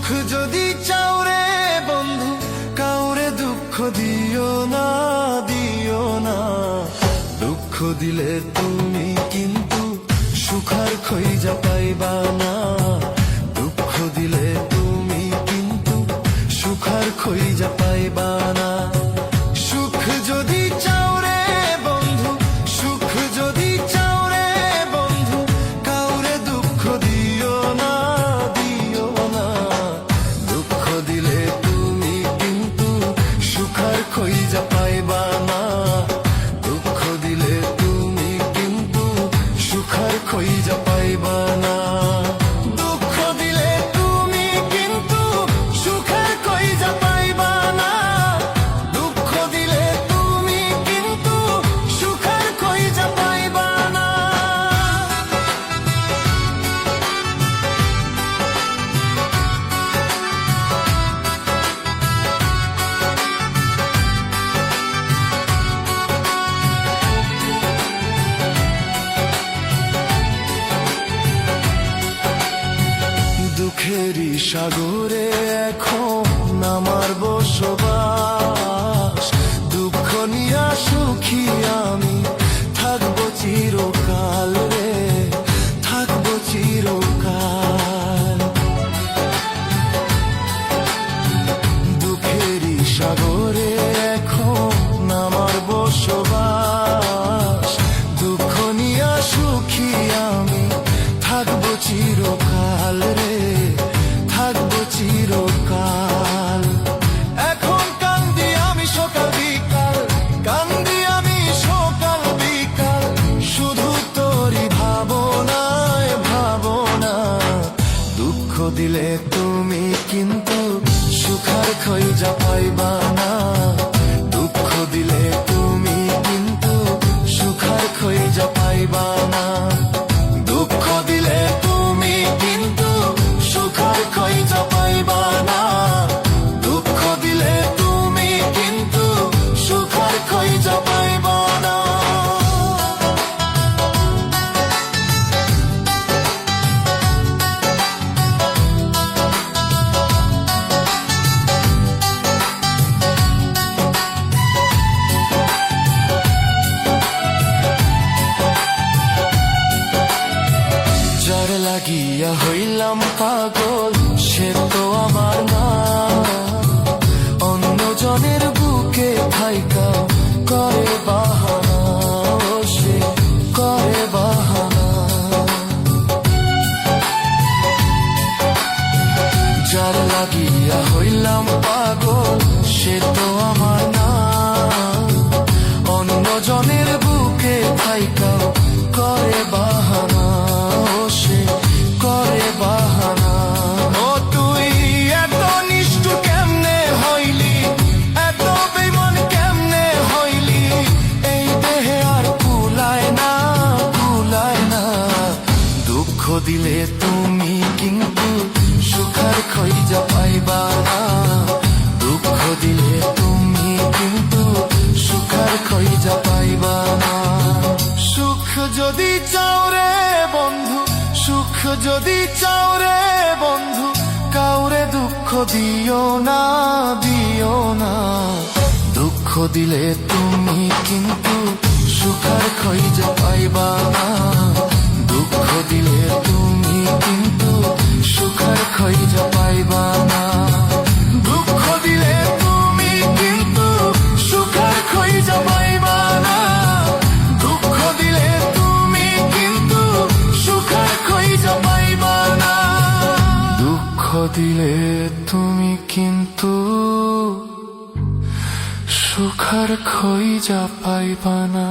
সুখ যদি চাও রে বন্ধু কাউরে দুঃখ দিও না, দিও না। দুঃখ দিলে তুমি কিন্তু সুখার খইজা পাইবা না। দুঃখ দিলে তুমি কিন্তু সুখার খইজা পাইবা না। সুখ যদি চাও রে বন্ধু, সুখ যদি চাও রে বন্ধু কাউরে দুঃখ দিও না, দিও না। দুঃখ দিলে তুমি কিন্তু সুখার খইজা পাইবা না। দুঃখ দিলে তুমি কিন্তু সুখার খইজা পাইবা না। দুঃখ দিলে তুমি কিন্তু সুখার খইজা পাইবা না। দুঃখ দিলে তুমি কিন্তু সুখার খইজা পাইবা না। দুঃখেরই সাগরে এখন আমার বসবাস। দুঃখ নিয়া সুখী আমি থাকবো চিরকাল রে, থাকবো চিরকাল। দুঃখেরই সাগরে এখন আমার বসবাস। দুঃখ নিয়া সুখী আমি থাকবো চিরকাল রে, থাকবো চিরকাল। এখন কান্দি আমি সকাল বিকাল, কান্দি আমি সকাল বিকাল, শুধু তোরই ভাবনায় ভাবনা। দুঃখ দিলে তুমি কিন্তু সুখার খইজা পাইবা না। দুঃখ দিলে তুমি কিন্তু সুখার খইজা পাইবা না। দুঃখ দিলে তুমি কিন্তু সুখার খইজা পাইবা না। দুঃখ দিলে তুমি কিন্তু সুখার খইজা পাইবা না। যার লাগিয়া হইলাম পাগল সে তো আমার না। অন্যজনের বুকে থাইকা করে বাহানা, ও সে করে বাহানা। যার লাগিয়া হইলাম পাগল সে তো আমার না। অন্যজনের বুকে থাইকা করে বাহানা, ও সে করে বাহানা। ও তুই এত নিষ্ঠুর কেমনে হইলি, এত বেঈমান কেমনে হইলি, এই দেহে আর কুলায় না, কুলায় না। দুঃখ দিলে তুমি কিন্তু সুখার খইজা পাইবা না। দুঃখ দিলে তুমি কিন্তু সুখার খইজা পাইবা না। সুখ যদি চাও রে বন্ধু, সুখ যদি চাও রে বন্ধু কাউরে দুঃখ দিও না, দিও না। দুঃখ দিলে তুমি কিন্তু সুখার খইজা পাইবা না। দুঃখ দিলে তুমি কিন্তু সুখার খইজা পাইবা না। দুঃখ দিলে তুমি কিন্তু সুখার খইজা পাইবা না। দুঃখ দিলে তুমি কিন্তু সুখার খইজা পাইবা না। দুঃখ দিলে তুমি কিন্তু সুখার খইজা পাইবা না।